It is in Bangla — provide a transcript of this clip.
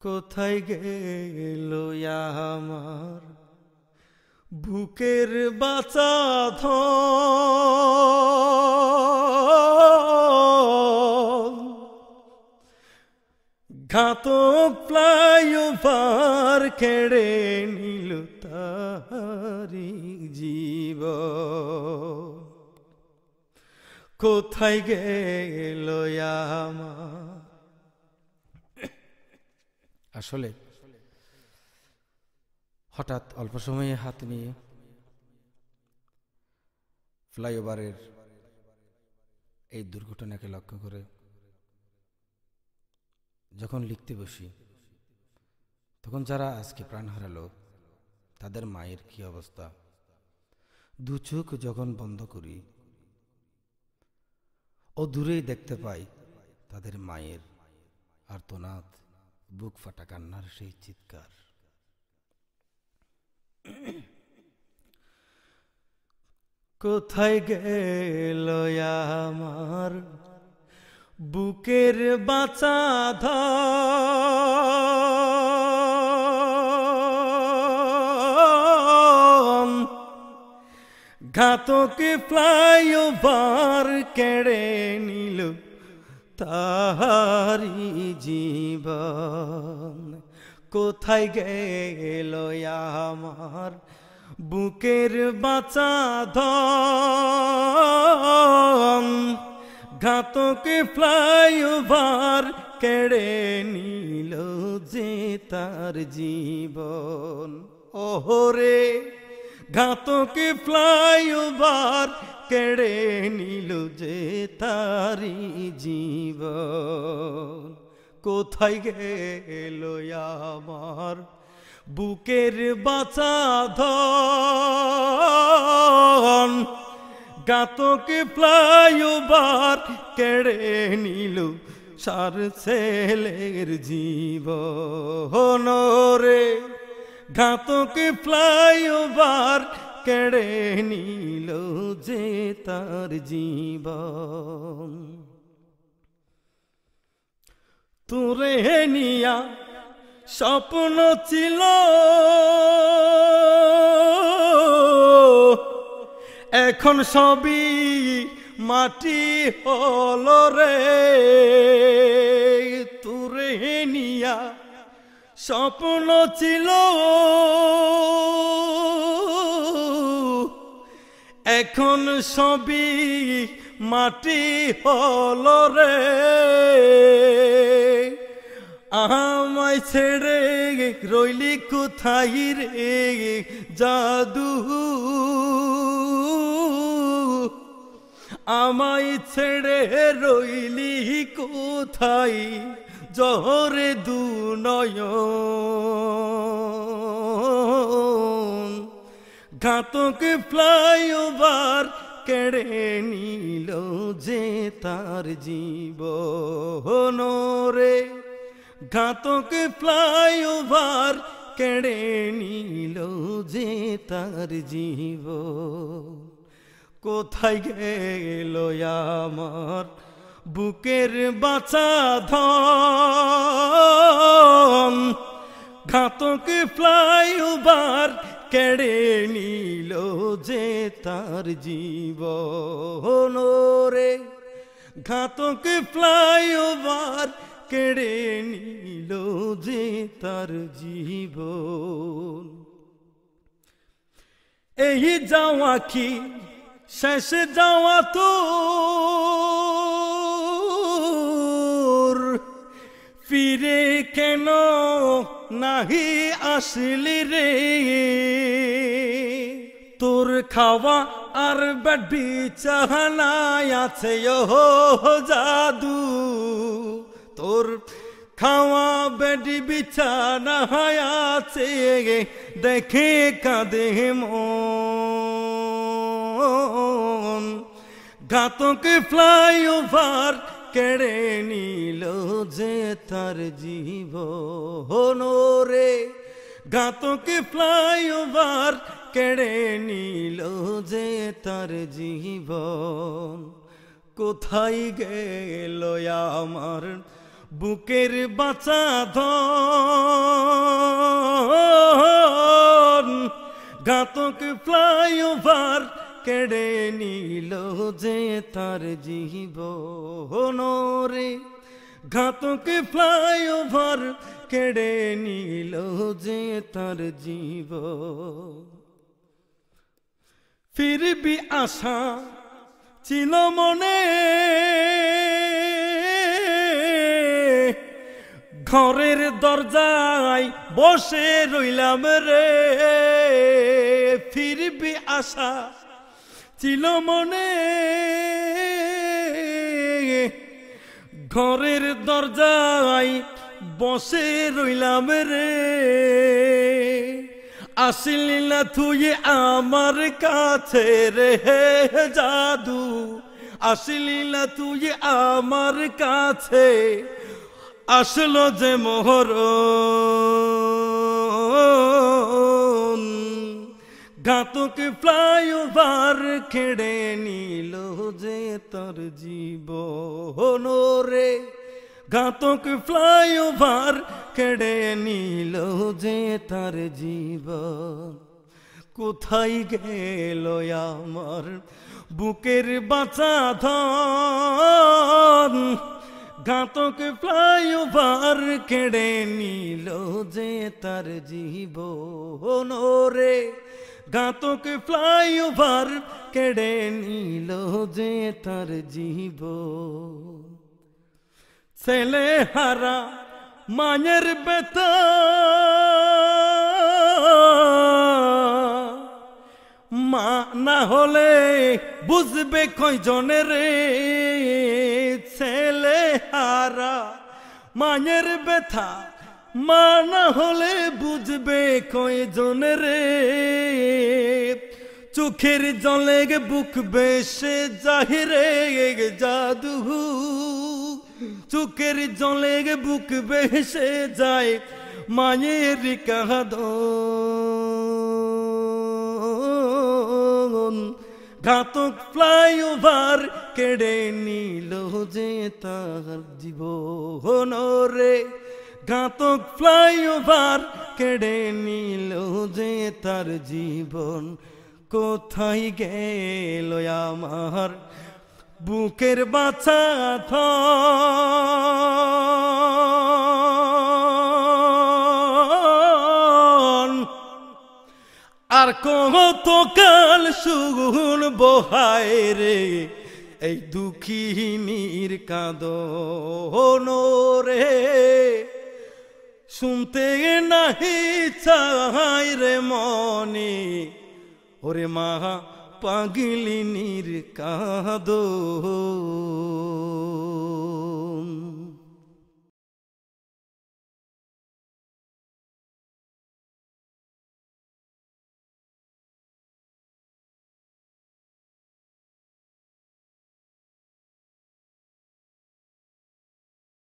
কোথায় গেল আমার বুকের বাঁচা ধন, ঘাতক ফ্লাইওভার কেড়ে নিল তারি জীবন। কোথায় গেল আমার। আসলে হঠাৎ অল্প সময়ে হাত নিয়ে ফ্লাইওভারের এই দুর্ঘটনাকে লক্ষ্য করে যখন লিখতে বসি, তখন যারা আজকে প্রাণ হারালো তাদের মায়ের কি অবস্থা। দু চোখ যখন বন্ধ করি ও দূরেই দেখতে পাই তাদের মায়ের আর্তনাদ, বুক ফাটা কান্নার সেই চিৎকার। কোথায় গেল আমার বুকের বাঁচা ধন, ঘাতক ফ্লাইওভার কেড়ে নিল তারি জীবন। কোথায় গেল আমার বুকের বাঁচা ধন, ঘাতক ফ্লাইওভার কেড়ে নিল যে তার জীবন। ওহরে ঘাতক ফ্লাইওভার কেড়ে নিল যে তারি জীবন। কোথায় গেল আমার বুকের বাঁচা ধন, ঘাতক ফ্লাইওভার কেড়ে নিল সার ছেলের জীবন। রে ঘাতক ফ্লাইওভার কেড়ে নিল যে তার জীবন। তোরে নিয়া স্বপ্ন ছিল এখন সবই মাটি হলো রে। তোরে নিয়া স্বপ্ন ছিল এখন সবই মাটি হলো রে। আমায় ছেড়ে রইলি কোথায় রে জাদু, আমায় ছেড়ে রইলি কোথায় জহরে দু নয়ন। ঘাতক ফ্লাইওভার কেড়ে নিল যে তার জীবন। রে ঘাতক ফ্লাইওভার কেড়ে নিল যে তার জীবন। কোথায় গেল আমার বুকের বাঁচা ধন, ঘাতক ফ্লাইওভার কেড়ে নিল যে তার জীবন। রে ঘাতক ফ্লাইওভার কেড়ে নিল যে তার জীবন। এই যাওয়া কি শেষ যাওয়া তোর, ফিরে কেন নাহি আসলি রে। তোর খাওয়া আর বেড বিছানায় আছে ও জাদু, তোর খাওয়া বেড বিছানা আছে দেখে কাঁদে মন। ঘাতক ফ্লাইওভার কেড়ে নিল যে তার জীবন। রে ঘাতক ফ্লাইওভার কেড়ে নিল যে তার জীবন। কোথায় গেল আমার বুকের বাঁচা ধন ঘাতক ফ্লাইওভার কেড়ে নিল যে তার জীবন রে, ঘাতক ফ্লাইওভার কেড়ে নিল যে তার জীবন। ফির भी আশা ছিল মনে, ঘরের দরজায় বসে রইলাম রে। ফির भी আশা ছিল মনে, ঘরের দরজায় বসে রইলাম রে। আসলি না তুই আমার কাছে রে জাদু, আসলি না তুই আমার কাছে, আসলো যে মহরণ। ঘাতক ফ্লাইওভার কেড়ে নিল যে তার জীবন রে, ঘাতক ফ্লাইওভার কেড়ে নিল যে তার জীবন। কোথায় গেল আমার বুকের বাঁচা ধন, ঘাতক ফ্লাইওভার কেড়ে নিল যে তার জীবন রে, ঘাতক ফ্লাইওভার কেড়ে নিল যে তার জীবন। ছেলে হারা মায়ের বেতা, মা না হলে বুঝবে কয়জনে রে। ছেলে হারা মায়ের ব্যথা, মা না হলে বুঝবে কয়জনে রে। চোখের জলে বুক বেশে জাহিরে জাদু, চোখের জলে বুক বেশে যায় মায়ের কাঁদন। ঘাতক ফ্লাইওভার কেড়ে নিল যে তার জীবন রে, ঘাতক ফ্লাইওভার কেড়ে নিল যে তার জীবন। কোথায় গেল আমার বুকের বাঁচা ধন, আর কতকাল শুনবো হায় রে এই দুঃখিনীর কাঁদন রে। শুনতে নাহি চাই রে মনে, ওরে মা পাগলিনীর কাঁদন।